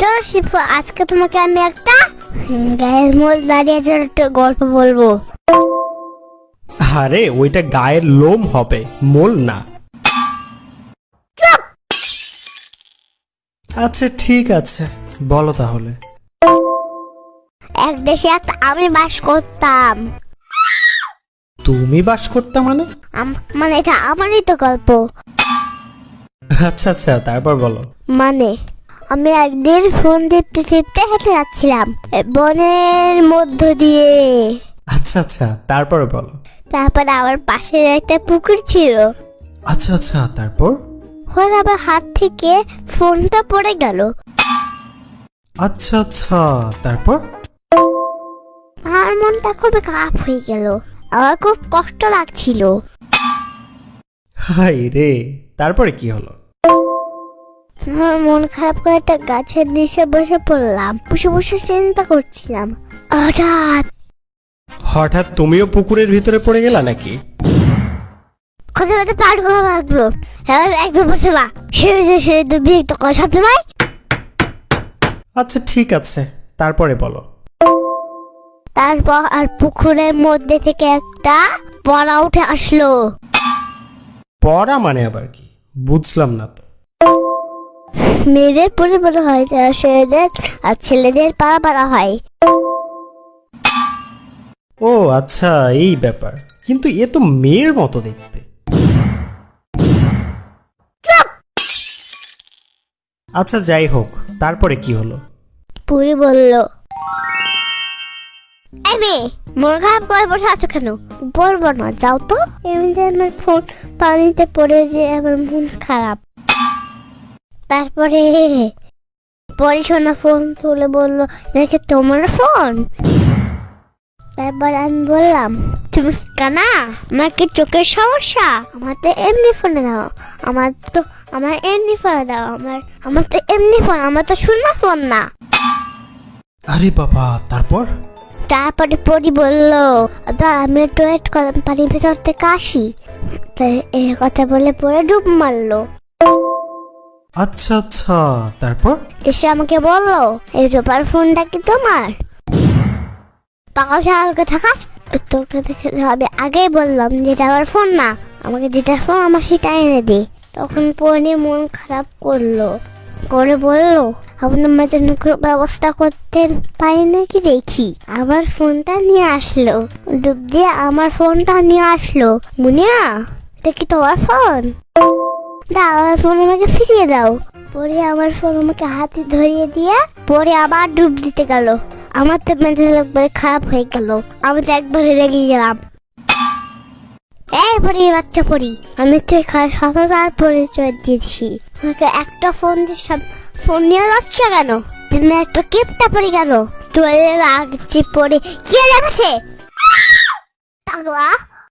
চলো শিপু, আজকে তোমাকে আমি একটা গায়ের মোল দাঁড়িয়ে একটা গল্প বলবো। আরে ওইটা গায়ের লোম হবে, মোল না। আচ্ছা ঠিক আছে, বলো তাহলে। এক দেশে একটা আমি বাস করতাম। তুমি বাস করতে মানে? মানে এটা আমারই তো গল্প। আচ্ছা আচ্ছা, তারপর বলো। মানে আমি একদিন ফোন টিপতে টিপতে হেঁটে যাচ্ছিলাম বনের মধ্য দিয়ে। আচ্ছা আচ্ছা, তারপরে বলো। তারপর আমার পাশে একটা পুকুর ছিল। আচ্ছা আচ্ছা, তারপর? হঠাৎ আমার হাত থেকে ফোনটা পড়ে গেল। আচ্ছা আচ্ছা, তারপর? আমার মনটা খুবই খারাপ হয়ে গেল, আমার খুব কষ্ট লাগছিল। হাই রে, তারপরে কি হলো? আমার মন খারাপ করে একটা গাছের নিচে বসে পড়লাম। বসে বসে চিন্তা করছিলাম। হঠাৎ তুমিও পুকুরের ভিতরে পড়ে গেলা নাকি? কথা বলতে পার করা লাগলো। একদম বসে না, সে বিরক্ত করে সবসময়। আচ্ছা ঠিক আছে, তারপরে বলো। তারপর আর পুকুরের মধ্যে থেকে একটা পড়া উঠে আসলো। পড়া মানে আবার কি, বুঝলাম না তো। মেয়েদের পরিবার হয়, ছেলেদের আর ছেলেদের পাড়া হয়। ও আচ্ছা, এই ব্যাপার। কিন্তু এ তো মেয়ের মতো দেখতে। আচ্ছা যাই হোক, তারপরে কি হলো? পুরি বলল, এই মেয়ে, মন খারাপ করে বসে আছো কেন? বলবো না, যাও তো। এমনিতে আমার ফোন পানিতে পড়ে যে আমার মন খারাপ। তারপরে পরিশোনা ফোন তুলে বললো, দেখে তোমার ফোন। তারপর আমি বললাম, তুমি কানা? আমার কি চোখের সমস্যা? আমার তো এমনি ফোনে দাও। আমার এমনি ফোনে দাও। আমার তো এমনি ফোন, আমার তো শূন্য ফোন না। আরে বাবা, তারপর? তারপরে পরি বলল, আমি একটু ওয়েট করলাম, পানির ভেতর থেকে আসি। তাই এই কথা বলে পরে ডুব মারলো। আচ্ছা আচ্ছা, তারপর? এসে আমাকে বললো, এই রূপার ফোনটা কি তোমার? পাগল ছাগলকে থাকাস, তোকে দেখে আমি আগেই বললাম যেটা আমার ফোন না, আমাকে যেটা ফোন আমার সেটা এনে দে। তখন পরি মন খারাপ করে বললো, আপনার জন্য ব্যবস্থা করতে পারি নাকি দেখি। আমার ফোনটা নিয়ে আসলো, ডুব দিয়ে আমার ফোনটা নিয়ে আসলো। মুনিয়া, এটা কি তোমার ফোন? দাও আমার ফোন, আমাকে ফিরিয়ে দাও। পরে আমার ফোন আমাকে হাতে ধরিয়ে দিয়ে পরে আবার ডুব দিতে গেল। আমার তো মেজাজ একবারে খারাপ হয়ে গেল, আমি তো একবারে রেগে গেলাম। এই পরি, বাচ্চা পরি, আমি তো সততার পরিচয় দিয়েছি, আমাকে একটা ফোন দিয়ে সব ফোন নিয়ে যাচ্ছ কেন? তুমি একটা কিপটা পরি কেন? তোর লাগছে পরে কি দেখাচ্ছে পাগলা?